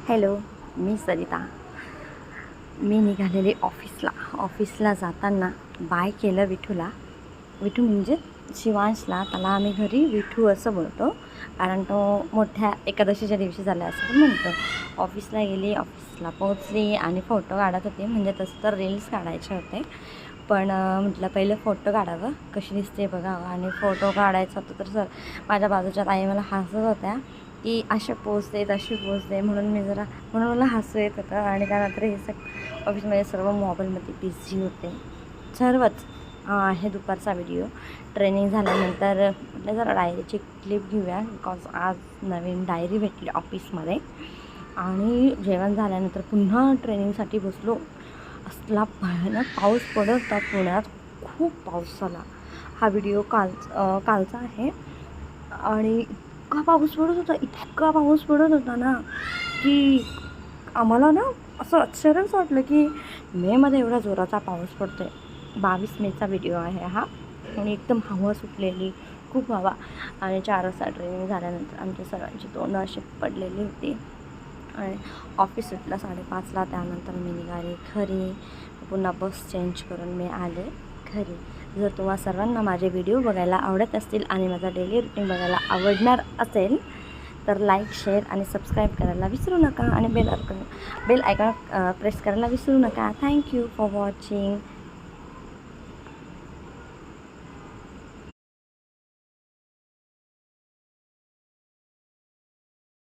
Hello, मी सरिता. मी निघालेले ऑफिसला जाताना बाय केलं विठूला. विठू म्हणजे शिवांशला. त्याला आम्ही घरी विठू असं बोलतो, कारण तो मोठ्या एकादशीच्या दिवशी झाला असं पण म्हणतो. ऑफिसला गेली, ऑफिसला पोहोचली आणि फोटो काढत होते. म्हणजे तसं तर रील्स काढायचे होते, पण म्हटलं पहिलं फोटो काढावं, कशी दिसते बघावं. आणि फोटो काढायचा होता तर माझ्या बाजूच्या ताई मला हसत होत्या की असे पोज दे तशी पोज दे, म्हणून मला हसू येत होतं. आणि त्यानंतर हे ऑफिसमध्ये सर्व मोबाईलमध्ये बिझी होते, सर्वच. आहे दुपारचा व्हिडिओ. ट्रेनिंग झाल्यानंतर म्हटलं जरा डायरीची क्लिप घेऊया, बिकॉज आज नवीन डायरी भेटली ऑफिसमध्ये. आणि जेवण झाल्यानंतर पुन्हा ट्रेनिंगसाठी बसलो. असला भयानक पाऊस पडत होता पुण्यात, खूप पाऊस झाला. हा व्हिडिओ कालचा आहे. आणि इतका पाऊस पडत होता ना, की आम्हाला ना असं आश्चर्यच वाटलं की मेमध्ये एवढा जोराचा पाऊस पडतो आहे. 22 मेचा व्हिडिओ आहे हा. आणि एकदम हवा सुटलेली, खूप हवा. आणि 4 वाजता ट्रेनिंग झाल्यानंतर आमच्या सर्वांची तोंडं अशी पडलेली होती. आणि ऑफिस सुटलं 5:30ला. त्यानंतर मी निघाले घरी. पुन्हा बस चेंज करून मी आले घरी. जर तुम्हा सर्वांना माझे व्हिडिओ बघायला आवडत असतील आणि माझा डेली रुटीन बघायला आवडणार असेल तर लाईक, शेअर आणि सबस्क्राईब करायला विसरू नका. आणि बेल आयकॉन प्रेस करायला विसरू नका. Thank you for watching.